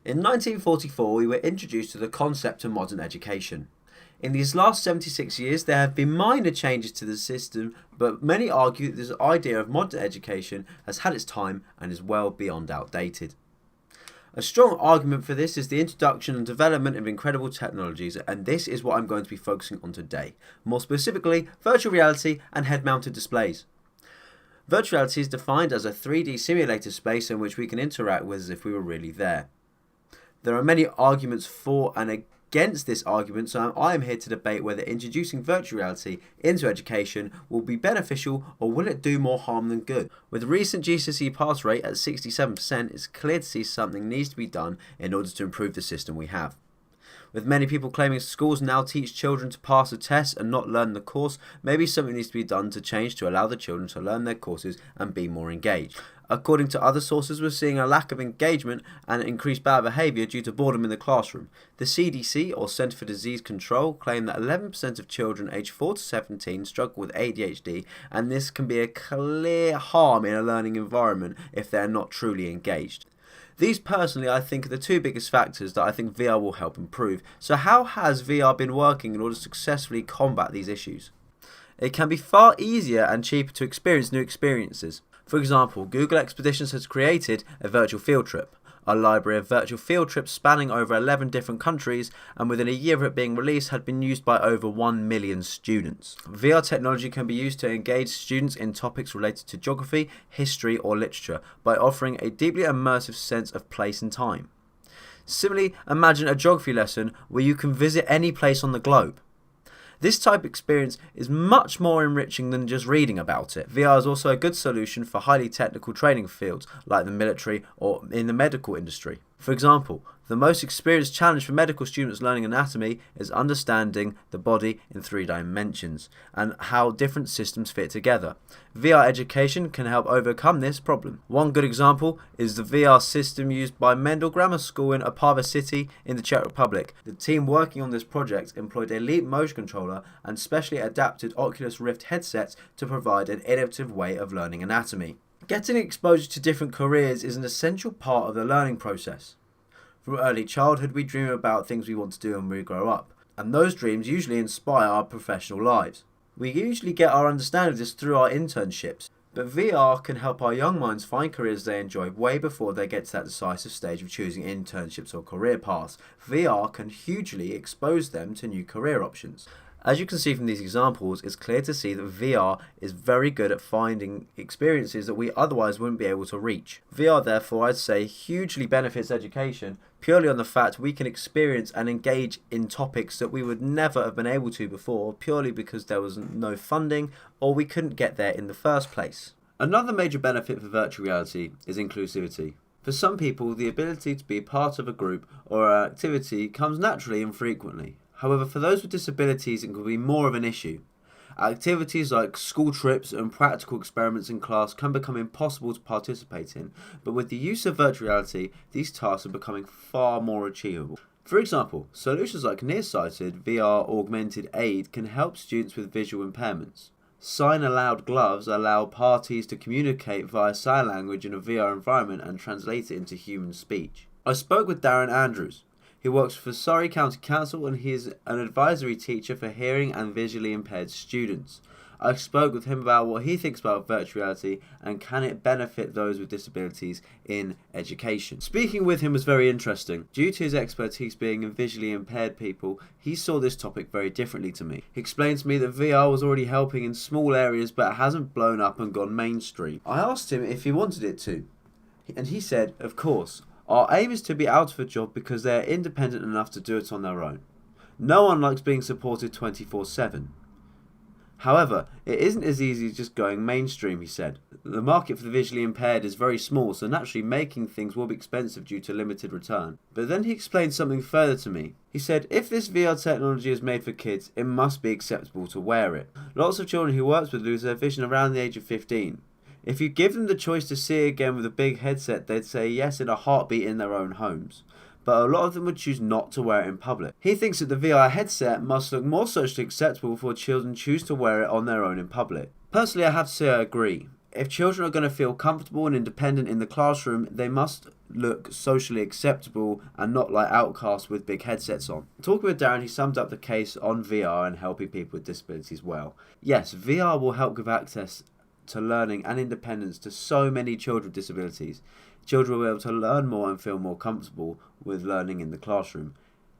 In 1944, we were introduced to the concept of modern education. In these last 76 years, there have been minor changes to the system, but many argue that this idea of modern education has had its time and is well beyond outdated. A strong argument for this is the introduction and development of incredible technologies, and this is what I'm going to be focusing on today. More specifically, virtual reality and head-mounted displays. Virtual reality is defined as a 3D simulated space in which we can interact with as if we were really there. There are many arguments for and against this argument, so I am here to debate whether introducing virtual reality into education will be beneficial or will it do more harm than good. With the recent GCSE pass rate at 67%, it's clear to see something needs to be done in order to improve the system we have. With many people claiming schools now teach children to pass a test and not learn the course, maybe something needs to be done to change to allow the children to learn their courses and be more engaged. According to other sources, we're seeing a lack of engagement and increased bad behaviour due to boredom in the classroom. The CDC, or Centre for Disease Control, claim that 11% of children aged 4 to 17 struggle with ADHD, and this can be a clear harm in a learning environment if they're not truly engaged. These personally I think are the two biggest factors that I think VR will help improve. So how has VR been working in order to successfully combat these issues? It can be far easier and cheaper to experience new experiences. For example, Google Expeditions has created a virtual field trip, a library of virtual field trips spanning over 11 different countries, and within a year of it being released had been used by over 1 million students. VR technology can be used to engage students in topics related to geography, history or literature by offering a deeply immersive sense of place and time. Similarly, imagine a geography lesson where you can visit any place on the globe. This type of experience is much more enriching than just reading about it. VR is also a good solution for highly technical training fields like the military or in the medical industry. For example, the most experienced challenge for medical students learning anatomy is understanding the body in 3 dimensions and how different systems fit together. VR education can help overcome this problem. One good example is the VR system used by Mendel Grammar School in Opava City in the Czech Republic. The team working on this project employed a Leap motion controller and specially adapted Oculus Rift headsets to provide an innovative way of learning anatomy. Getting exposure to different careers is an essential part of the learning process. From early childhood, we dream about things we want to do when we grow up, and those dreams usually inspire our professional lives. We usually get our understanding of this through our internships, but VR can help our young minds find careers they enjoy way before they get to that decisive stage of choosing internships or career paths. VR can hugely expose them to new career options. As you can see from these examples, it's clear to see that VR is very good at finding experiences that we otherwise wouldn't be able to reach. VR, therefore, I'd say hugely benefits education purely on the fact we can experience and engage in topics that we would never have been able to before purely because there was no funding or we couldn't get there in the first place. Another major benefit for virtual reality is inclusivity. For some people, the ability to be part of a group or an activity comes naturally and frequently. However, for those with disabilities, it can be more of an issue. Activities like school trips and practical experiments in class can become impossible to participate in, but with the use of virtual reality, these tasks are becoming far more achievable. For example, solutions like Nearsighted VR Augmented Aid can help students with visual impairments. Sign Aloud gloves allow parties to communicate via sign language in a VR environment and translate it into human speech. I spoke with Darren Andrews. He works for Surrey County Council and he is an advisory teacher for hearing and visually impaired students. I spoke with him about what he thinks about virtual reality and can it benefit those with disabilities in education. Speaking with him was very interesting. Due to his expertise being in visually impaired people, he saw this topic very differently to me. He explained to me that VR was already helping in small areas but it hasn't blown up and gone mainstream. I asked him if he wanted it to, and he said, of course. Our aim is to be out of a job because they are independent enough to do it on their own. No one likes being supported 24/7. However, it isn't as easy as just going mainstream, he said. The market for the visually impaired is very small, so naturally making things will be expensive due to limited return. But then he explained something further to me. He said, if this VR technology is made for kids, it must be acceptable to wear it. Lots of children he works with lose their vision around the age of 15. If you give them the choice to see again with a big headset, they'd say yes in a heartbeat in their own homes. But a lot of them would choose not to wear it in public. He thinks that the VR headset must look more socially acceptable before children choose to wear it on their own in public. Personally, I have to say I agree. If children are going to feel comfortable and independent in the classroom, they must look socially acceptable and not like outcasts with big headsets on. Talking with Darren, he summed up the case on VR and helping people with disabilities well. Yes, VR will help give access to learning and independence to so many children with disabilities. Children will be able to learn more and feel more comfortable with learning in the classroom.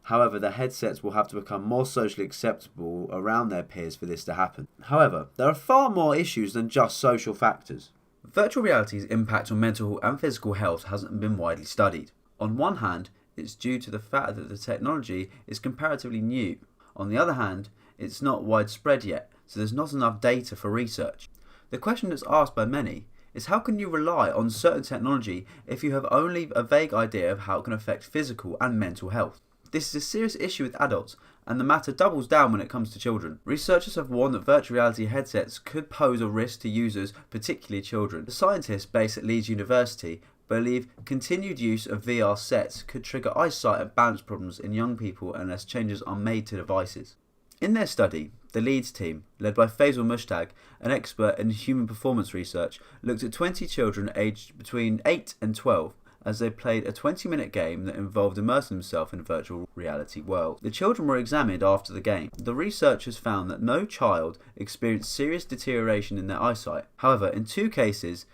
However, the headsets will have to become more socially acceptable around their peers for this to happen. However, there are far more issues than just social factors. Virtual reality's impact on mental and physical health hasn't been widely studied. On one hand, it's due to the fact that the technology is comparatively new. On the other hand, it's not widespread yet, so there's not enough data for research. The question that's asked by many is, how can you rely on certain technology if you have only a vague idea of how it can affect physical and mental health? This is a serious issue with adults, and the matter doubles down when it comes to children. Researchers have warned that virtual reality headsets could pose a risk to users, particularly children. The scientists based at Leeds University believe continued use of VR sets could trigger eyesight and balance problems in young people unless changes are made to devices. In their study, the Leeds team, led by Faisal Mushtaq, an expert in human performance research, looked at 20 children aged between 8 and 12 as they played a 20-minute game that involved immersing themselves in a virtual reality world. The children were examined after the game. The researchers found that no child experienced serious deterioration in their eyesight. However, in 2 cases,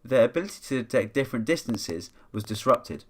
their ability to detect different distances was disrupted,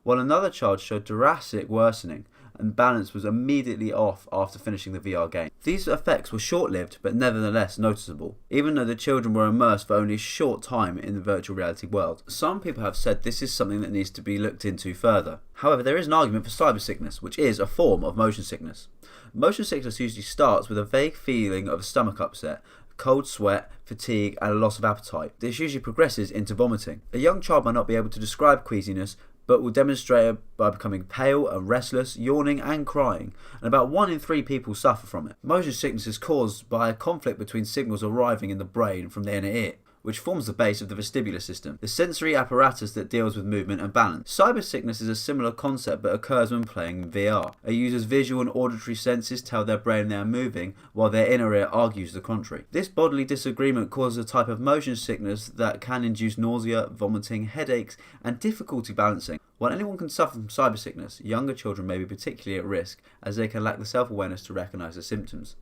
while another child showed drastic worsening and balance was immediately off after finishing the VR game. These effects were short-lived but nevertheless noticeable, even though the children were immersed for only a short time in the virtual reality world. Some people have said this is something that needs to be looked into further. However, there is an argument for cyber sickness, which is a form of motion sickness. Motion sickness usually starts with a vague feeling of a stomach upset, cold sweat, fatigue, and a loss of appetite. This usually progresses into vomiting. A young child might not be able to describe queasiness, but will demonstrate it by becoming pale and restless, yawning and crying, and about 1 in 3 people suffer from it. Motion sickness is caused by a conflict between signals arriving in the brain from the inner ear, which forms the base of the vestibular system, the sensory apparatus that deals with movement and balance. Cyber sickness is a similar concept but occurs when playing VR. A user's visual and auditory senses tell their brain they are moving, while their inner ear argues the contrary. This bodily disagreement causes a type of motion sickness that can induce nausea, vomiting, headaches, and difficulty balancing. While anyone can suffer from cyber sickness, younger children may be particularly at risk as they can lack the self-awareness to recognise the symptoms,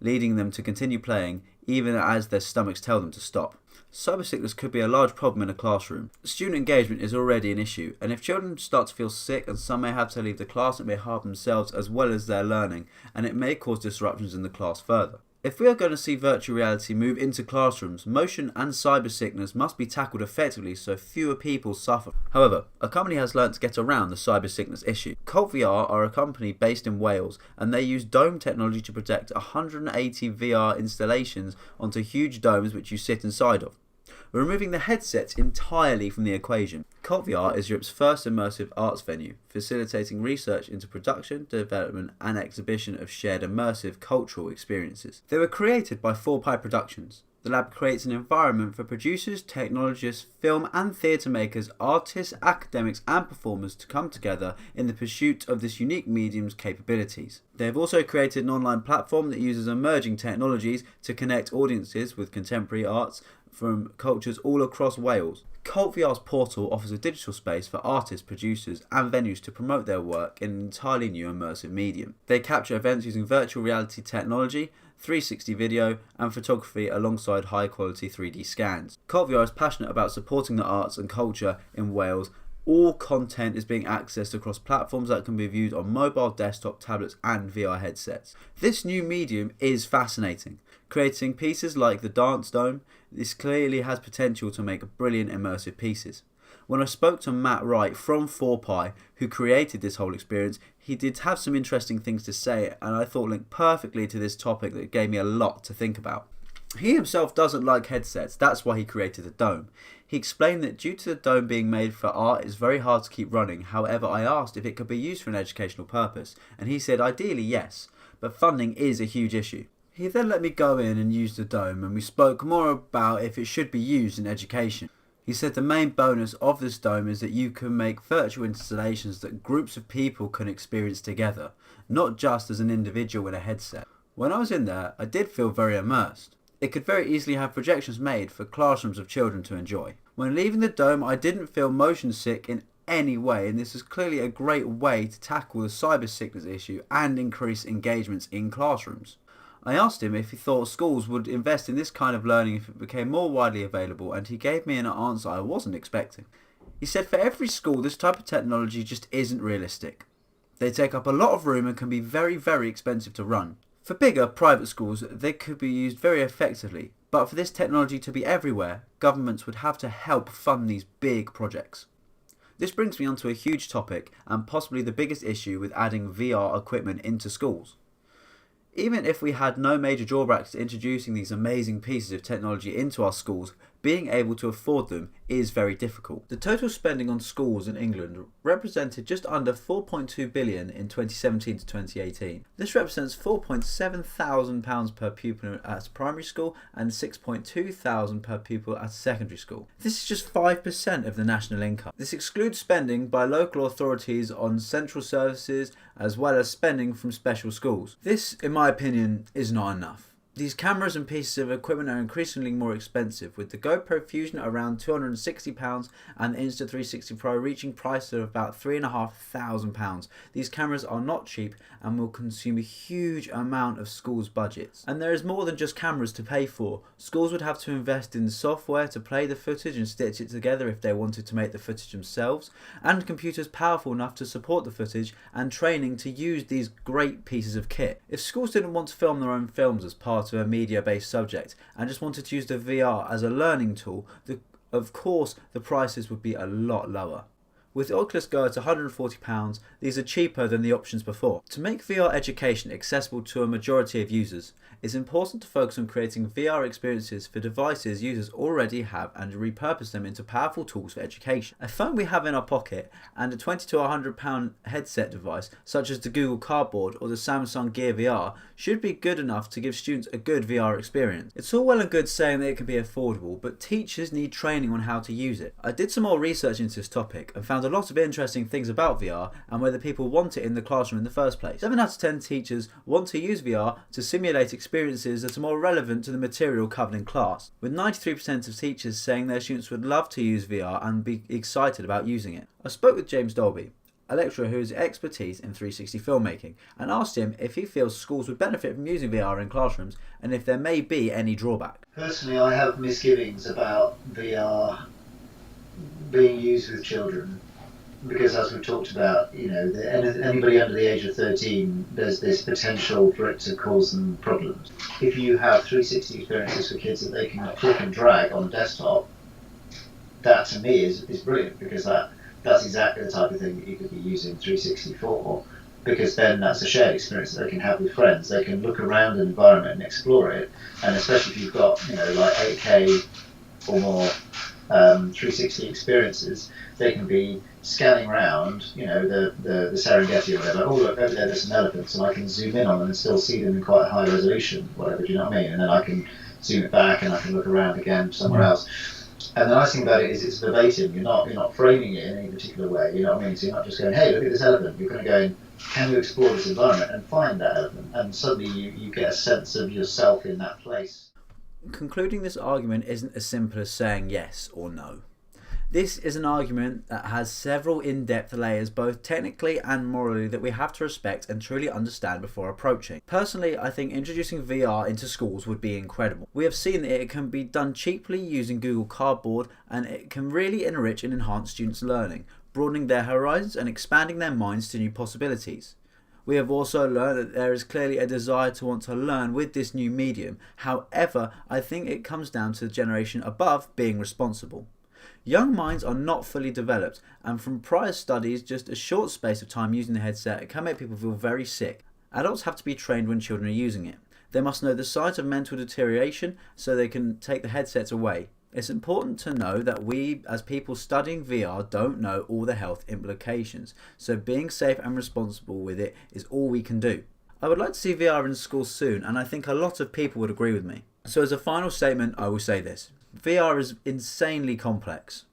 leading them to continue playing even as their stomachs tell them to stop. Cyber sickness could be a large problem in a classroom. Student engagement is already an issue, and if children start to feel sick and some may have to leave the class, it may harm themselves as well as their learning, and it may cause disruptions in the class further. If we are going to see virtual reality move into classrooms, motion and cyber sickness must be tackled effectively so fewer people suffer. However, a company has learnt to get around the cyber sickness issue. Cult VR are a company based in Wales, and they use dome technology to project 180 VR installations onto huge domes which you sit inside of, removing the headsets entirely from the equation. Cult VR is Europe's first immersive arts venue, facilitating research into production, development and exhibition of shared immersive cultural experiences. They were created by 4Pi Productions. The lab creates an environment for producers, technologists, film and theatre makers, artists, academics and performers to come together in the pursuit of this unique medium's capabilities. They have also created an online platform that uses emerging technologies to connect audiences with contemporary arts from cultures all across Wales. Cult VR's portal offers a digital space for artists, producers and venues to promote their work in an entirely new immersive medium. They capture events using virtual reality technology, 360 video and photography alongside high quality 3D scans. Cult VR is passionate about supporting the arts and culture in Wales. All content is being accessed across platforms that can be viewed on mobile, desktop, tablets and VR headsets. This new medium is fascinating. Creating pieces like the Dance Dome, this clearly has potential to make brilliant immersive pieces. When I spoke to Matt Wright from 4Pi, who created this whole experience, he did have some interesting things to say and I thought linked perfectly to this topic that gave me a lot to think about. He himself doesn't like headsets, that's why he created the Dome. He explained that due to the Dome being made for art, it's very hard to keep running. However, I asked if it could be used for an educational purpose, and he said ideally yes, but funding is a huge issue. He then let me go in and use the Dome, and we spoke more about if it should be used in education. He said the main bonus of this Dome is that you can make virtual installations that groups of people can experience together, not just as an individual with a headset. When I was in there, I did feel very immersed. It could very easily have projections made for classrooms of children to enjoy. When leaving the dome, I didn't feel motion sick in any way, and this is clearly a great way to tackle the cyber sickness issue and increase engagements in classrooms. I asked him if he thought schools would invest in this kind of learning if it became more widely available, and he gave me an answer I wasn't expecting. He said for every school this type of technology just isn't realistic. They take up a lot of room and can be very, very expensive to run. For bigger, private schools, they could be used very effectively, but for this technology to be everywhere, governments would have to help fund these big projects. This brings me on to a huge topic and possibly the biggest issue with adding VR equipment into schools. Even if we had no major drawbacks to introducing these amazing pieces of technology into our schools, being able to afford them is very difficult. The total spending on schools in England represented just under £4.2 billion in 2017 to 2018. This represents £4.7 thousand per pupil at primary school and £6.2 thousand per pupil at secondary school. This is just 5% of the national income. This excludes spending by local authorities on central services as well as spending from special schools. This, in my opinion, is not enough. These cameras and pieces of equipment are increasingly more expensive, with the GoPro Fusion around £260 and the Insta360 Pro reaching prices of about £3,500. These cameras are not cheap and will consume a huge amount of schools' budgets. And there is more than just cameras to pay for. Schools would have to invest in software to play the footage and stitch it together if they wanted to make the footage themselves, and computers powerful enough to support the footage, and training to use these great pieces of kit. If schools didn't want to film their own films as part of a media-based subject and just wanted to use the VR as a learning tool, of course the prices would be a lot lower. With Oculus Go at £140, these are cheaper than the options before. To make VR education accessible to a majority of users, it's important to focus on creating VR experiences for devices users already have and repurpose them into powerful tools for education. A phone we have in our pocket and a £20 to £100 headset device such as the Google Cardboard or the Samsung Gear VR should be good enough to give students a good VR experience. It's all well and good saying that it can be affordable, but teachers need training on how to use it. I did some more research into this topic and found a lot of interesting things about VR and whether people want it in the classroom in the first place. 7 out of 10 teachers want to use VR to simulate experiences that are more relevant to the material covered in class, with 93% of teachers saying their students would love to use VR and be excited about using it. I spoke with James Dolby, a lecturer who has expertise in 360 filmmaking, and asked him if he feels schools would benefit from using VR in classrooms and if there may be any drawback. Personally, I have misgivings about VR being used with children, because as we've talked about, anybody under the age of 13, there's this potential for it to cause them problems. If you have 360 experiences for kids that they can click and drag on a desktop, that to me is brilliant, because that's exactly the type of thing that you could be using 360 for, because then that's a shared experience that they can have with friends. They can look around an environment and explore it, and especially if you've got like 8K or more 360 experiences, they can be scanning around, the Serengeti or whatever. Oh look, over there's some elephants, and I can zoom in on them and still see them in quite a high resolution, whatever. Do you know what I mean? And then I can zoom it back and I can look around again somewhere else. And the nice thing about it is it's verbatim. You're not framing it in any particular way. You know what I mean? So you're not just going, hey, look at this elephant. You're kind of going, can you explore this environment and find that elephant? And suddenly you get a sense of yourself in that place. Concluding this argument isn't as simple as saying yes or no. This is an argument that has several in-depth layers, both technically and morally, that we have to respect and truly understand before approaching. Personally, I think introducing VR into schools would be incredible. We have seen that it can be done cheaply using Google Cardboard, and it can really enrich and enhance students' learning, broadening their horizons and expanding their minds to new possibilities. We have also learned that there is clearly a desire to want to learn with this new medium. However, I think it comes down to the generation above being responsible. Young minds are not fully developed, and from prior studies, just a short space of time using the headset can make people feel very sick. Adults have to be trained when children are using it. They must know the signs of mental deterioration so they can take the headsets away. It's important to know that we, as people studying VR, don't know all the health implications, so being safe and responsible with it is all we can do. I would like to see VR in schools soon, and I think a lot of people would agree with me. So as a final statement, I will say this. VR is insanely complex,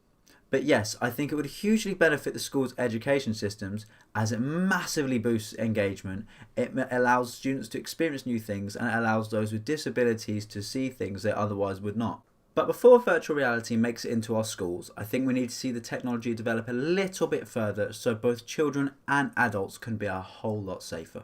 But yes, I think it would hugely benefit the school's education systems as it massively boosts engagement, it allows students to experience new things, and it allows those with disabilities to see things they otherwise would not. But before virtual reality makes it into our schools, I think we need to see the technology develop a little bit further so both children and adults can be a whole lot safer.